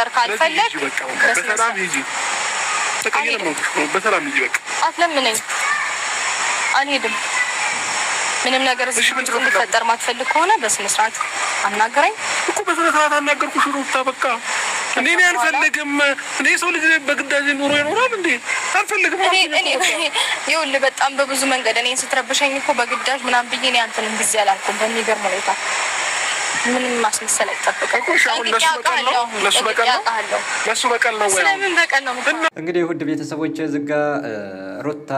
እንዲፈጠር ካልፈለግ በሰላም ሂጂ። ተቀየረ ነው በሰላም ሂጂ። በቃ አትለምነኝ፣ አልሄድም። ምንም ነገር እንዲፈጠር ማትፈልግ ከሆነ በስነ ስርዓት አናገረኝ እኮ። በስነ ስርዓት አናገርኩሽ ሩታ። በቃ እኔ አልፈልግም። እኔ ሰው ልጅ በግዳጅ ኑሮ ይኖራል እንዴ? አልፈልግም። ይኸውልህ በጣም በብዙ መንገድ እኔን ስትረብሸኝ እኮ በግዳጅ ምናምን ብዬ እኔ አንተንም ጊዜ አላልኩም። በሚገርም ሁኔታ ምንም ማስመሰል አይጠበቅም። ለሱ በቀል ነው። ስለምን በቀል ነው? እንግዲህ ውድ ቤተሰቦች ዝጋ ሩታ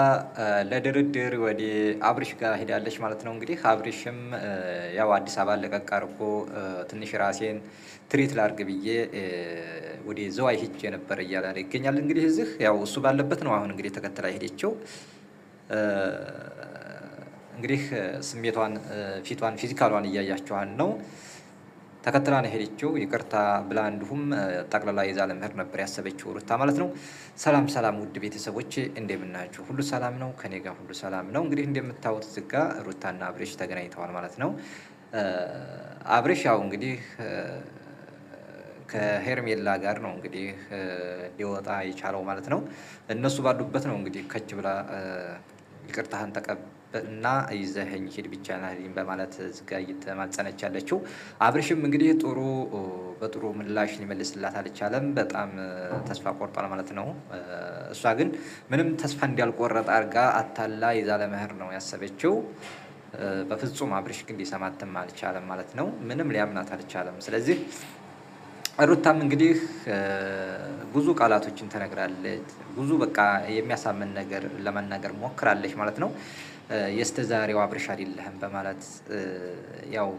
ለድርድር ወደ አብርሽ ጋር ሄዳለች ማለት ነው። እንግዲህ አብርሽም ያው አዲስ አበባ ለቀቅ አድርጎ ትንሽ ራሴን ትሪት ላድርግ ብዬ ወደ ዘዋይ ሄጄ ነበር እያለ ይገኛል። እንግዲህ እዚህ ያው እሱ ባለበት ነው አሁን እንግዲህ ተከትላ ሄደችው። እንግዲህ ስሜቷን፣ ፊቷን፣ ፊዚካሏን እያያቸዋን ነው። ተከትላ ነው ሄደችው። ይቅርታ ብላ እንዲሁም ጠቅላላ ይዛ ለመሄድ ነበር ያሰበችው ሩታ ማለት ነው። ሰላም ሰላም ውድ ቤተሰቦች እንደምናችሁ፣ ሁሉ ሰላም ነው? ከኔ ጋር ሁሉ ሰላም ነው። እንግዲህ እንደምታዩት ዝጋ ሩታና አብርሽ ተገናኝተዋል ማለት ነው። አብርሽ ያው እንግዲህ ከሄርሜላ ጋር ነው እንግዲህ ሊወጣ የቻለው ማለት ነው። እነሱ ባሉበት ነው እንግዲህ ከች ብላ ይቅርታህን ተቀበልና ይዘኸኝ ሂድ ብቻ ናህልኝ በማለት ዝጋ እየተማጸነች ያለችው። አብርሽም እንግዲህ በጥሩ ምላሽ ሊመልስላት አልቻለም። በጣም ተስፋ ቆርጧል ማለት ነው። እሷ ግን ምንም ተስፋ እንዳልቆረጠ አድርጋ አታላ ይዛ ለመሄድ ነው ያሰበችው። በፍጹም አብርሽ ግን ሊሰማትም አልቻለም ማለት ነው። ምንም ሊያምናት አልቻለም። ስለዚህ ሩታም እንግዲህ ብዙ ቃላቶችን ተነግራለች። ብዙ በቃ የሚያሳምን ነገር ለመናገር ሞክራለች ማለት ነው። የስተዛሬው አብርሽ አይደለህም በማለት ያው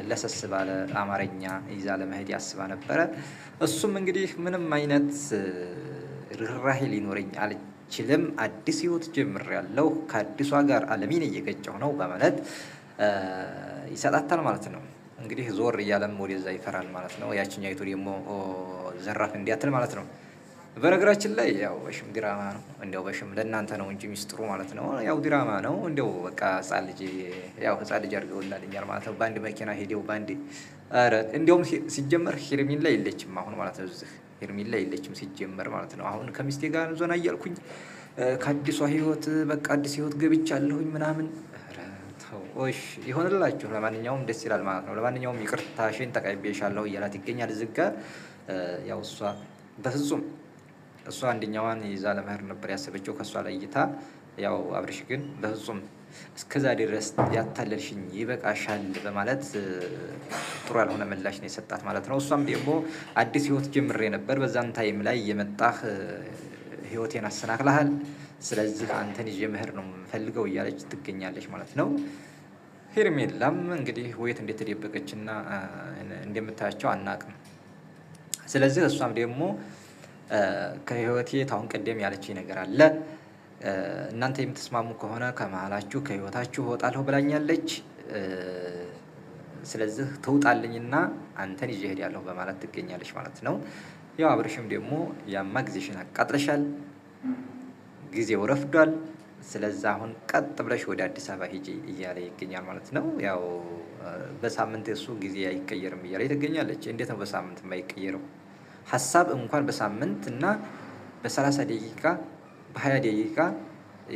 ለሰስ ባለ አማርኛ ይዛ ለመሄድ ያስባ ነበረ። እሱም እንግዲህ ምንም አይነት ርህራሄ ሊኖረኝ አልችልም፣ አዲስ ህይወት ጀምሬያለሁ፣ ከአዲሷ ጋር አለሚን እየገጨሁ ነው በማለት ይሰጣታል ማለት ነው። እንግዲህ ዞር እያለም ወደዛ ይፈራል ማለት ነው። ያችኛይቱ ደግሞ ዘራፍ እንዲያትል ማለት ነው። በነገራችን ላይ ያው በሽም ድራማ ነው። እንዲያው በሽም ለእናንተ ነው እንጂ ሚስጥሩ ማለት ነው። ያው ድራማ ነው። እንዲያው በቃ ህጻን ልጅ አድርገውላልኛል ማለት ነው። በአንድ መኪና ሄደው በአንድ እንዲያውም ሲጀመር ሄርሜላ ላይ የለችም አሁን ማለት ነው። እዚህ ሄርሜላ ላይ የለችም ሲጀመር ማለት ነው። አሁን ከሚስቴ ጋር ዞና እያልኩኝ ከአዲሷ ህይወት በቃ አዲስ ህይወት ገብቻለሁኝ ምናምን እሺ ይሆንላችሁ። ለማንኛውም ደስ ይላል ማለት ነው። ለማንኛውም ይቅርታሽን ተቀብዬሻለሁ እያላት ይገኛል እዚህ ጋር። ያው እሷ በፍጹም አንደኛዋን ይዛ ለመሄድ ነበር ያሰበችው ከእሷ ላይ እይታ። ያው አብርሽ ግን በፍጹም እስከዛ ድረስ ያታለልሽኝ ይበቃሻል በማለት ጥሩ ያልሆነ ምላሽ ነው የሰጣት ማለት ነው። እሷም ደግሞ አዲስ ህይወት ጀምሬ ነበር፣ በዛን ታይም ላይ የመጣህ ህይወቴን አሰናክለሃል፣ ስለዚህ አንተን ይዤ መሄድ ነው የምፈልገው እያለች ትገኛለች ማለት ነው። ሄርሜላም እንግዲህ ወየት እንደተደበቀችና እንደምታያቸው አናቅም። ስለዚህ እሷም ደግሞ ከህይወቴ ታሁን ቀደም ያለችኝ ነገር አለ፣ እናንተ የምትስማሙ ከሆነ ከመሀላችሁ ከህይወታችሁ እወጣለሁ ብላኛለች። ስለዚህ ትውጣልኝና አንተን ይዤ እሄዳለሁ በማለት ትገኛለች ማለት ነው። ያው አብርሽም ደግሞ ያማ ጊዜሽን አቃጥለሻል፣ ጊዜው ረፍዷል፣ ስለዚህ አሁን ቀጥ ብለሽ ወደ አዲስ አበባ ሂጂ እያለ ይገኛል ማለት ነው። ያው በሳምንት እሱ ጊዜ አይቀየርም እያለ ትገኛለች። እንዴት ነው በሳምንት የማይቀየረው? ሀሳብ እንኳን በሳምንት እና በ30 ደቂቃ በ20 ደቂቃ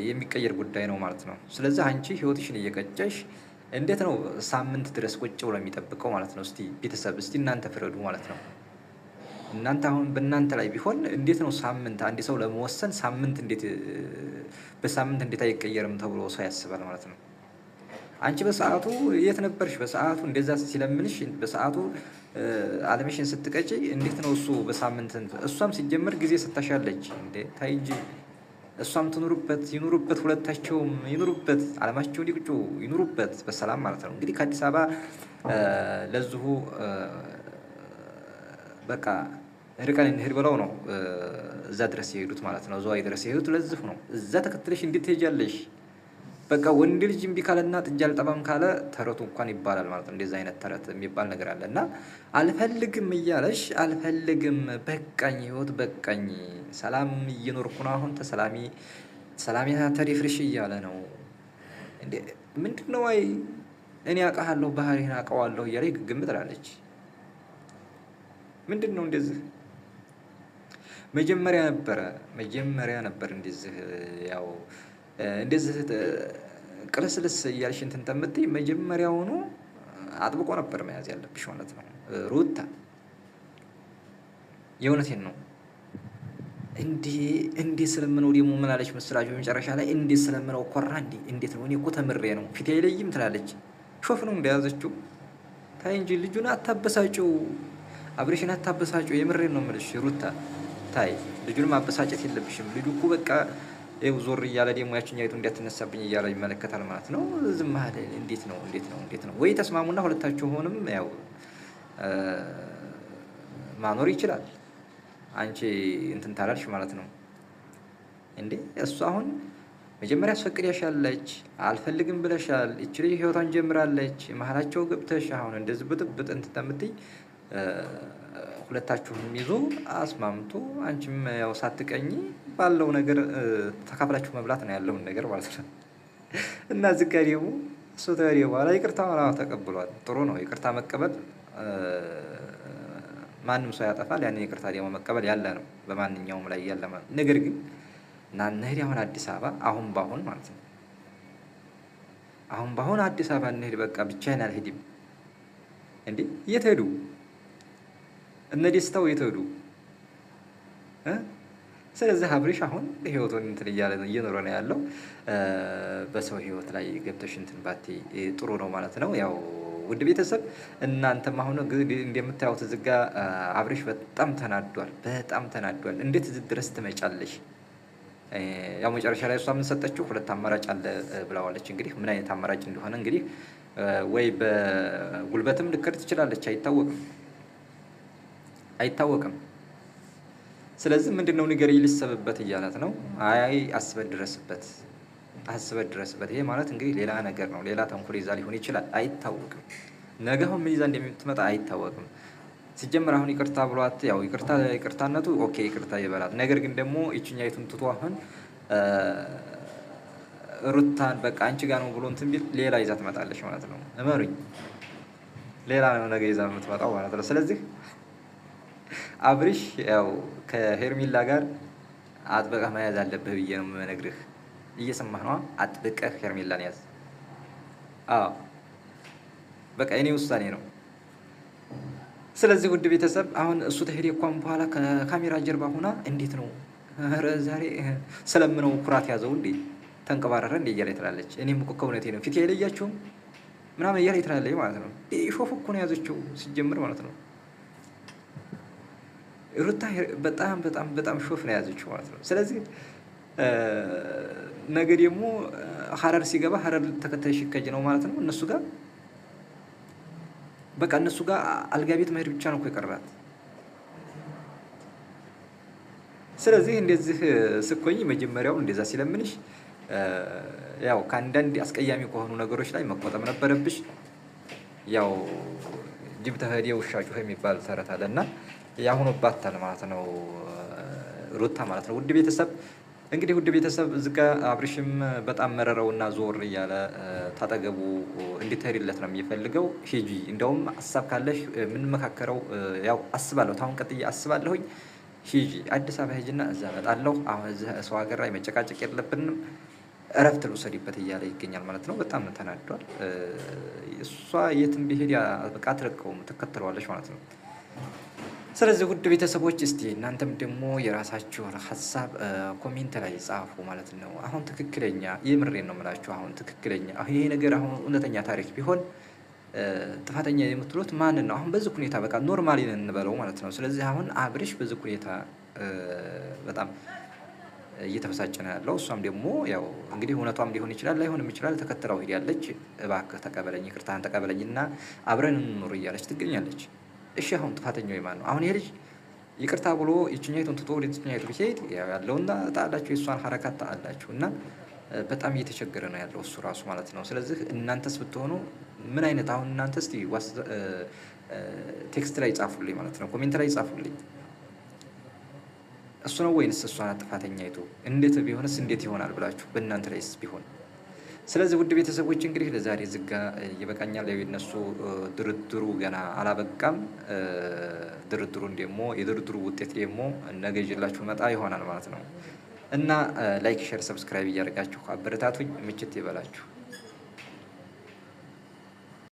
የሚቀየር ጉዳይ ነው ማለት ነው። ስለዚህ አንቺ ህይወትሽን እየቀጨሽ እንዴት ነው ሳምንት ድረስ ቁጭ ብሎ የሚጠብቀው ማለት ነው? እስቲ ቤተሰብ እስቲ እናንተ ፍረዱ ማለት ነው። እናንተ አሁን በእናንተ ላይ ቢሆን እንዴት ነው ሳምንት አንድ ሰው ለመወሰን ሳምንት በሳምንት እንዴት አይቀየርም ተብሎ ሰው ያስባል ማለት ነው። አንቺ በሰዓቱ የት ነበርሽ? በሰዓቱ እንደዛ ሲለምንሽ በሰዓቱ አለምሽን ስትቀጪ እንዴት ነው እሱ በሳምንት? እሷም ሲጀመር ጊዜ ስታሻለች እንዴ ታይ እንጂ እሷም ይኑሩበት፣ ሁለታቸውም ይኑሩበት፣ አለማቸውን ይቅጩ ይኑሩበት በሰላም ማለት ነው። እንግዲህ ከአዲስ አበባ ለዚሁ በቃ ርቀን እንሂድ ብለው ነው እዛ ድረስ የሄዱት ማለት ነው። ዘዋይ ድረስ የሄዱት ለዚህ ነው። እዛ ተከትለሽ እንዴት ትሄጃለሽ? በቃ ወንድ ልጅ እምቢ ካለና ጥጃ አልጠባም ካለ ተረቱ እንኳን ይባላል ማለት ነው። እንደዚህ አይነት ተረት የሚባል ነገር አለ እና አልፈልግም እያለሽ አልፈልግም፣ በቃኝ፣ ህይወት በቃኝ፣ ሰላም እየኖርኩ ነው አሁን ሰላሜ ተሪፍርሽ እያለ ነው እንዴ። ምንድነው? አይ እኔ አውቃለሁ ባህሪህን አውቀዋለሁ እያለ ግግም ትላለች። ምንድነው እንደዚህ? መጀመሪያ ነበር እንደዚህ ያው እንደዚህ ቅልስልስ እያልሽ እንትን ተምትይ መጀመሪያውኑ አጥብቆ ነበር መያዝ ያለብሽ ማለት ነው ሩታ። የእውነቴን ነው። እንዴ ስለምነው ደግሞ ምን አለች መስላችሁ? መጨረሻ ላይ እንዴ ስለምነው ኮራ እንዴት ነው? እኔ እኮ ተምሬ ነው ፊቴ አይለይም ትላለች። ሾፍ ነው እንደያዘችው። ታይ እንጂ ልጁን አታበሳጭው፣ አብሬሽን አታበሳጭው። የምሬን ነው የምልሽ ሩታ። ታይ ልጁን ማበሳጨት የለብሽም። ልጁ እኮ በቃ ይኸው ዞር እያለ ደግሞ ያችኛይቱ እንዳትነሳብኝ እያለ ይመለከታል ማለት ነው። ዝም አለ። እንዴት ነው? ወይ ተስማሙና ሁለታችሁንም ያው ማኖር ይችላል። አንቺ እንትን ታላልሽ ማለት ነው እንዴ። እሱ አሁን መጀመሪያ አስፈቅዳሻለች፣ አልፈልግም ብለሻል። እቺ ልጅ ህይወቷን ጀምራለች። መሀላቸው ገብተሽ አሁን እንደዚህ ብጥብጥ እንትን ተምትይ ሁለታችሁንም ይዞ አስማምቶ አንቺም ያው ሳትቀኝ ባለው ነገር ተካፍላችሁ መብላት ነው ያለውን ነገር ማለት ነው። እና እዚህ ጋር ደግሞ እሱ ተሪው በኋላ ይቅርታ ተቀብሏል። ጥሩ ነው ይቅርታ መቀበል። ማንም ሰው ያጠፋል። ያንን ይቅርታ ደግሞ መቀበል ያለ ነው በማንኛውም ላይ ያለ ማለት ነው። ነገር ግን እና እንሂድ አሁን አዲስ አበባ አሁን ባሁን ማለት ነው አሁን ባሁን አዲስ አበባ እንሂድ በቃ ብቻዬን አልሄድም እንዴ። የት ሄዱ እነ ደስታው የት ሄዱ? ስለዚህ አብሬሽ አሁን ህይወቱን እንትን እያለ እየኖረ ነው ያለው። በሰው ህይወት ላይ ገብተሽ እንትን ባቲ ጥሩ ነው ማለት ነው። ያው ውድ ቤተሰብ እናንተም አሁን እንደምታዩት እዚህ ጋ አብሬሽ በጣም ተናዷል። እንዴት እዚህ ድረስ ትመጫለሽ? ያው መጨረሻ ላይ እሷ ምን ሰጠችው? ሁለት አማራጭ አለ ብለዋለች። እንግዲህ ምን አይነት አማራጭ እንደሆነ እንግዲህ ወይ በጉልበትም ልከር ትችላለች፣ አይታወቅም። ስለዚህ ምንድነው ንገሪ ልሰብበት እያላት ነው። አይ አስበህ ድረስበት። ይሄ ማለት እንግዲህ ሌላ ነገር ነው። ሌላ ተንኮል ይዛ ሊሆን ይችላል፣ አይታወቅም። ነገ አሁን ምን ይዛ እንደምትመጣ አይታወቅም። ሲጀምር አሁን ይቅርታ ብሏት ያው ይቅርታነቱ ኦኬ ይቅርታ ይበላል። ነገር ግን ደግሞ ይችኛይቱን ትቶ አሁን ሩታን በቃ አንቺ ጋር ነው ብሎ እንትን ቢል ሌላ ይዛ ትመጣለች ማለት ነው። እመሩኝ፣ ሌላ ነው ነገ ይዛ የምትመጣው ማለት ነው። ስለዚህ አብሪሽ ያው ከሄርሚላ ጋር አጥብቀህ መያዝ አለብህ ብዬ ነው የምነግርህ። እየሰማህ ነው? አጥብቀህ ሄርሚላን ያዝ። አዎ በቃ የኔ ውሳኔ ነው። ስለዚህ ውድ ቤተሰብ አሁን እሱ ተሄደ እንኳን በኋላ ከካሜራ ጀርባ ሆና እንዴት ነው ዛሬ ስለምነው ኩራት ያዘው እንዴ ተንቀባረረ እንዴ እያለች ትላለች። እኔም እኮ ከእውነቴ ነው ፊት አይለያችሁም ምናምን እያለች ትላለች ማለት ነው። ሾፍ እኮ ነው ያዘችው ሲጀምር ማለት ነው። ሩታ በጣም ሾፍ ነው ያዘችው ማለት ነው። ስለዚህ ነገ ደግሞ ሀረር ሲገባ ሀረር ተከታይሽ ከጅ ነው ማለት ነው። እነሱ ጋር አልጋ ቤት መሄድ ብቻ ነው እኮ የቀራት። ስለዚህ እንደዚህ ስኮኝ መጀመሪያው እንደዛ ሲለምንሽ ያው ከአንዳንድ አስቀያሚ ከሆኑ ነገሮች ላይ መቆጠብ ነበረብሽ። ያው ጅብ ተሄደ ውሻ ጮኸ የሚባል ተረት አለ እና ያሁኑ ባታል ማለት ነው ሩታ ማለት ነው። ውድ ቤተሰብ እዚህ ጋ አብርሽም በጣም መረረውና ዞር እያለ ታጠገቡ እንድትሄድለት ነው የሚፈልገው። ሂጂ እንደውም ሀሳብ ካለሽ የምንመካከረው ያው አስባለሁ ታሁን ቀጥዬ አስባለሁኝ። ሂጂ አዲስ አበባ ሂጂና እዛ እመጣለሁ። አሁን እዚህ ሰው ሀገር ላይ መጨቃጨቅ የለብንም፣ እረፍት ልውሰድበት እያለ ይገኛል ማለት ነው። በጣም ተናዷል። እሷ የትም ቢሄድ በቃ አትለቀውም፣ ትከተለዋለች ማለት ነው። ስለዚህ ውድ ቤተሰቦች እስቲ እናንተም ደግሞ የራሳችሁን ሀሳብ ኮሜንት ላይ ጻፉ ማለት ነው። አሁን ትክክለኛ የምሬን ነው የምላችሁ። አሁን ትክክለኛ ይሄ ነገር አሁን እውነተኛ ታሪክ ቢሆን ጥፋተኛ የምትሉት ማንን ነው? አሁን በዚህ ሁኔታ በቃ ኖርማሊ እንበለው ማለት ነው። ስለዚህ አሁን አብርሽ በዚህ ሁኔታ በጣም እየተበሳጨ ነው ያለው። እሷም ደግሞ ያው እንግዲህ እውነቷም ሊሆን ይችላል ላይሆንም ይችላል። ተከትለው ሄዳለች። እባክህ ተቀበለኝ፣ ይቅርታህን ተቀበለኝና አብረን እንኖር እያለች ትገኛለች። እሺ አሁን ጥፋተኛው የማን ነው? አሁን ይሄ ልጅ ይቅርታ ብሎ ይችኛይቱን ትቶ ወደ ይችኛይቱ ቢሄድ ያለውና ጣላችሁ የእሷን ሀረካት ጣላችሁ እና በጣም እየተቸገረ ነው ያለው እሱ ራሱ ማለት ነው። ስለዚህ እናንተስ ብትሆኑ ምን አይነት አሁን እናንተ እስቲ ቴክስት ላይ ጻፉልኝ ማለት ነው፣ ኮሜንት ላይ ጻፉልኝ። እሱ ነው ወይንስ እሷ ናት ጥፋተኛይቱ? እንዴት ቢሆንስ እንዴት ይሆናል ብላችሁ በእናንተ ላይስ ቢሆን። ስለዚህ ውድ ቤተሰቦች እንግዲህ ለዛሬ ዝጋ ይበቃኛል። የነሱ ድርድሩ ገና አላበቃም። ድርድሩን ደግሞ የድርድሩ ውጤት ደግሞ ነገ ይዤላችሁ መጣ ይሆናል ማለት ነው። እና ላይክ፣ ሼር፣ ሰብስክራይብ እያደረጋችሁ አበረታቱኝ። ምችት ይበላችሁ።